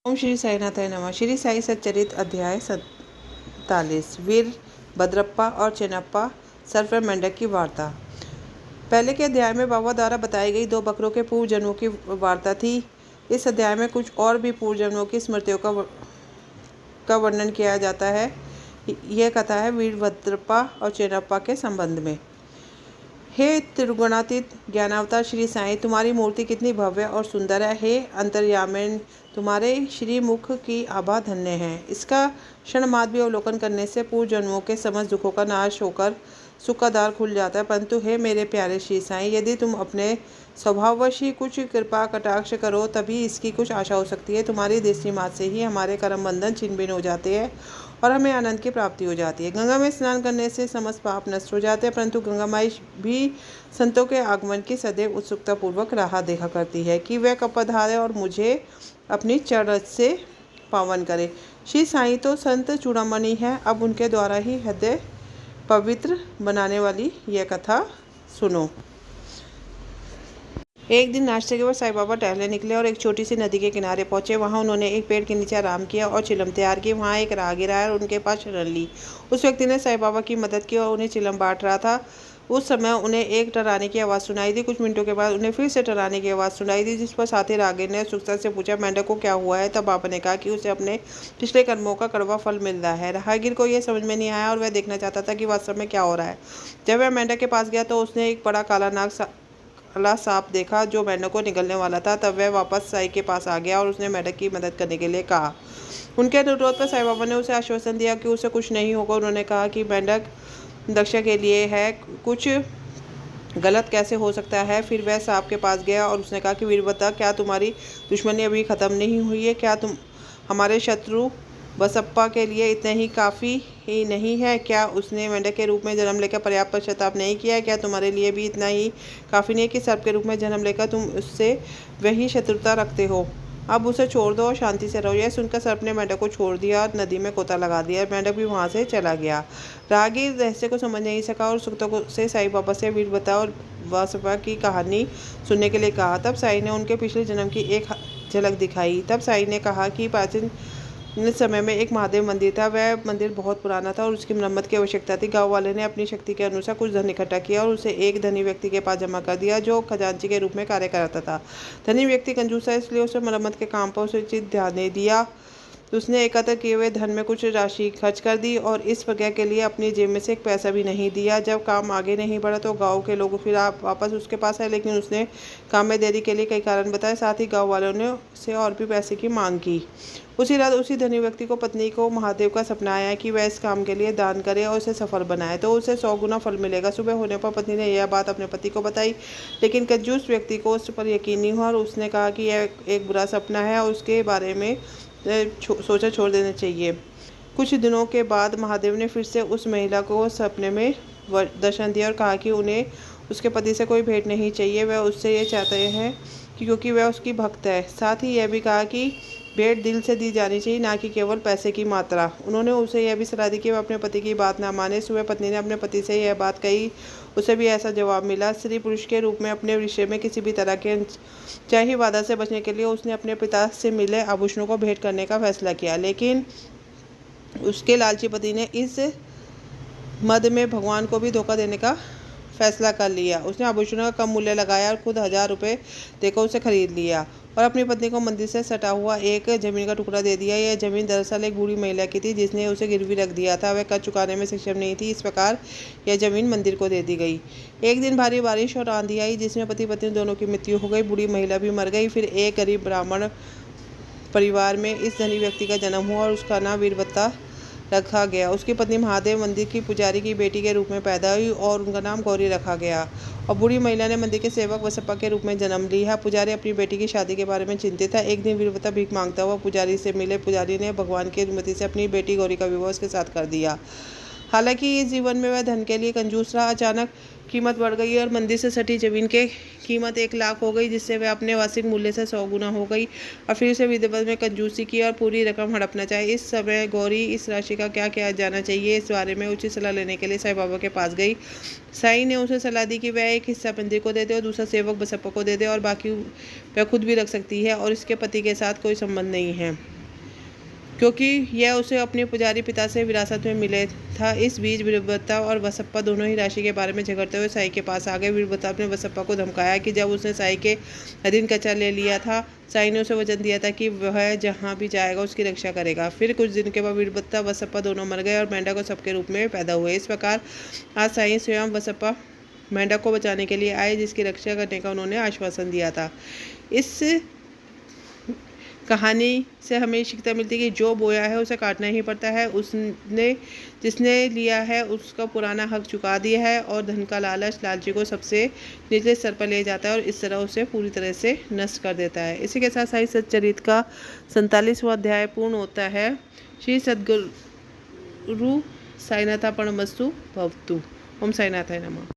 ओम श्री साईनाथाय नमः। श्री साई सच्चरित अध्याय 47। वीर भद्रप्पा और चेन्नप्पा सर्पर मेंढक की वार्ता। पहले के अध्याय में बाबा द्वारा बताई गई 2 बकरों के पूर्व जन्मों की वार्ता थी। इस अध्याय में कुछ और भी पूर्व जन्मों की स्मृतियों का वर्णन किया जाता है। यह कथा है वीर भद्रप्पा और चेन्नप्पा के संबंध में। हे त्रिगुणातीत ज्ञानावतार श्री साईं, तुम्हारी मूर्ति कितनी भव्य और सुंदर है। हे अंतर्यामिन, तुम्हारे श्रीमुख की आभा धन्य है। इसका क्षण मात्र भी अवलोकन करने से पूर्व जन्मों के समस्त दुखों का नाश होकर सुख का द्वार खुल जाता है। परंतु हे मेरे प्यारे श्री साईं, यदि तुम अपने स्वभाववश ही कुछ कृपा कटाक्ष करो तभी इसकी कुछ आशा हो सकती है। तुम्हारी दृष्टि मात्र से ही हमारे कर्म बंधन छिन्न भिन्न हो जाते हैं और हमें आनंद की प्राप्ति हो जाती है। गंगा में स्नान करने से समस्त पाप नष्ट हो जाते हैं, परंतु गंगा माई भी संतों के आगमन की सदैव उत्सुकता पूर्वक राह देखा करती है कि वह कब पधारे और मुझे अपनी चरण से पावन करे। श्री साईं तो संत चूड़ामणि है। अब उनके द्वारा ही हृदय पवित्र बनाने वाली यह कथा सुनो। एक दिन नाश्ते के बाद साईं बाबा टहलने निकले और एक छोटी सी नदी के किनारे पहुंचे। वहां उन्होंने एक पेड़ के नीचे आराम किया और चिलम तैयार की। वहां एक राहगीर आया और उनके पास शरण ली। उस व्यक्ति ने साईं बाबा की मदद की और उन्हें चिलम बांट रहा था। उस समय उन्हें एक टर्राने की आवाज़ सुनाई दी। कुछ मिनटों के बाद उन्हें फिर से टर्राने की आवाज़ सुनाई दी, जिस पर साथी राहगीर ने उत्सुकता से पूछा, मेंढक को क्या हुआ है? तब बाबा ने कहा कि उसे अपने पिछले कर्मों का कड़वा फल मिल रहा है। राहगीर को यह समझ में नहीं आया और वह देखना चाहता था कि वास्तव में क्या हो रहा है। जब वह मेंढक के पास गया तो उसने एक बड़ा काला सांप देखा जो मेंढक को निगलने वाला था। तब वह वापस साईं के पास आ गया और उसने मेंढक की मदद करने के लिए कहा। उनके अनुरोध पर साईं बाबा ने उसे आश्वासन दिया कि उसे कुछ नहीं होगा। उन्होंने कहा कि मेंढक दक्षा के लिए है, कुछ गलत कैसे हो सकता है। फिर वह सांप के पास गया और उसने कहा कि वीरभद्र, क्या तुम्हारी दुश्मनी अभी खत्म नहीं हुई है? क्या तुम हमारे शत्रु बसप्पा के लिए इतना ही काफ़ी ही नहीं है? क्या उसने मेंढक के रूप में जन्म लेकर पर्याप्त पश्चाताप नहीं किया है? क्या तुम्हारे लिए भी इतना ही काफ़ी नहीं है कि सर्प के रूप में जन्म लेकर तुम उससे वही शत्रुता रखते हो? अब उसे छोड़ दो और शांति से रहो। यह सुनकर सर्प ने मेंढक को छोड़ दिया और नदी में गोता लगा दिया। मेंढक भी वहाँ से चला गया। राहगीर रहस्य को समझ नहीं सका और उत्सुकता से साईं बाबा से वीरभद्र और बसप्पा की कहानी सुनने के लिए कहा। तब साईं ने उनके पिछले जन्म की एक झलक दिखाई। तब साईं ने कहा कि प्राचीन समय में एक महादेव मंदिर था। वह मंदिर बहुत पुराना था और उसकी मरम्मत की आवश्यकता थी। गांव वाले ने अपनी शक्ति के अनुसार कुछ धन इकट्ठा किया और उसे एक धनी व्यक्ति के पास जमा कर दिया जो खजांची के रूप में कार्य करता था। धनी व्यक्ति कंजूस था, इसलिए उसे मरम्मत के काम पर उचित ध्यान नहीं दिया। उसने एकत्र किए हुए धन में कुछ राशि खर्च कर दी और इस प्रक्रिया के लिए अपनी जेब में से एक पैसा भी नहीं दिया। जब काम आगे नहीं बढ़ा तो गांव के लोग फिर वापस उसके पास आए, लेकिन उसने काम में देरी के लिए कई कारण बताए। साथ ही गांव वालों ने उससे और भी पैसे की मांग की। उसी रात उसी धनी व्यक्ति को पत्नी को महादेव का सपना आया कि वह इस काम के लिए दान करे और उसे सफल बनाए तो उसे 100 गुना फल मिलेगा। सुबह होने पर पत्नी ने यह बात अपने पति को बताई, लेकिन कंजूस व्यक्ति को उस पर यकीन नहीं हुआ और उसने कहा कि यह एक बुरा सपना है और उसके बारे में सोचा छोड़ देना चाहिए। कुछ दिनों के बाद महादेव ने फिर से उस महिला को सपने में दर्शन दिया और कहा कि उन्हें उसके पति से कोई भेंट नहीं चाहिए। वह उससे ये चाहते हैं कि क्योंकि वह उसकी भक्त है। साथ ही यह भी कहा कि भेंट दिल से दी जानी चाहिए, ना कि केवल पैसे की मात्रा। उन्होंने उसे यह भी सलाह दी कि वह अपने पति की बात ना माने। सुबह पत्नी ने अपने पति से यह बात कही, उसे भी ऐसा जवाब मिला। स्त्री पुरुष के रूप में अपने विषय में किसी भी तरह के चाहे वादा से बचने के लिए उसने अपने पिता से मिले आभूषणों को भेंट करने का फैसला किया, लेकिन उसके लालची पति ने इस मद में भगवान को भी धोखा देने का फैसला कर लिया। उसने आभूषणों का कम मूल्य लगाया और खुद 1000 रुपये देकर उसे खरीद लिया और अपनी पत्नी को मंदिर से सटा हुआ एक जमीन का टुकड़ा दे दिया। यह जमीन दरअसल एक बूढ़ी महिला की थी जिसने उसे गिरवी रख दिया था। वह कर्ज चुकाने में सक्षम नहीं थी, इस प्रकार यह जमीन मंदिर को दे दी गई। एक दिन भारी बारिश और आंधी आई जिसमें पति पत्नी दोनों की मृत्यु हो गई। बूढ़ी महिला भी मर गई। फिर एक गरीब ब्राह्मण परिवार में इस धनी व्यक्ति का जन्म हुआ और उसका नाम वीरभद्र रखा गया। उसकी पत्नी महादेव मंदिर की पुजारी की बेटी के रूप में पैदा हुई और उनका नाम गौरी रखा गया। और बूढ़ी महिला ने मंदिर के सेवक बसप्पा के रूप में जन्म लिया। पुजारी अपनी बेटी की शादी के बारे में चिंतित था। एक दिन वीरभद्र भीख मांगता हुआ पुजारी से मिले। पुजारी ने भगवान की अनुमति से अपनी बेटी गौरी का विवाह उसके साथ कर दिया। हालांकि इस जीवन में वह धन के लिए कंजूस रहा। अचानक कीमत बढ़ गई और मंदिर से सटी जमीन की कीमत 1 लाख हो गई, जिससे वह अपने वास्तविक मूल्य से 100 गुना हो गई। और फिर से विधिवत में कंजूसी की और पूरी रकम हड़पना चाहिए। इस समय गौरी इस राशि का क्या किया जाना चाहिए, इस बारे में उचित सलाह लेने के लिए साईं बाबा के पास गई। साईं ने उसे सलाह दी कि वह एक हिस्सा मंदिर को दे दे और दूसरा सेवक बसप्पा को दे दे और बाकी वह खुद भी रख सकती है और इसके पति के साथ कोई संबंध नहीं है। क्योंकि यह उसे अपने पुजारी पिता से विरासत में मिले था। इस बीच वीरभद्र और बसप्पा दोनों ही राशि के बारे में झगड़ते हुए साई के पास आ गए। वीरभद्र ने बसप्पा को धमकाया कि जब उसने साई के अधीन कच्चा ले लिया था, साई ने उसे वचन दिया था कि वह जहाँ भी जाएगा उसकी रक्षा करेगा। फिर कुछ दिन के बाद वीरभद्र बसप्पा दोनों मर गए और मेंढक सबके रूप में पैदा हुए। इस प्रकार आज साई स्वयं बसप्पा मेंढक को बचाने के लिए आए, जिसकी रक्षा करने का उन्होंने आश्वासन दिया था। इस कहानी से हमें शिक्षा मिलती है कि जो बोया है उसे काटना ही पड़ता है। जिसने लिया है उसका पुराना हक चुका दिया है, और धन का लालच लालची को सबसे निचले स्तर पर ले जाता है और इस तरह उसे पूरी तरह से नष्ट कर देता है। इसी के साथ साई सच्चरित्र का 47वां अध्याय पूर्ण होता है। श्री सद्गुरु साईनाथार्पणमस्तु भवतु। ओम साईनाथाय नमः।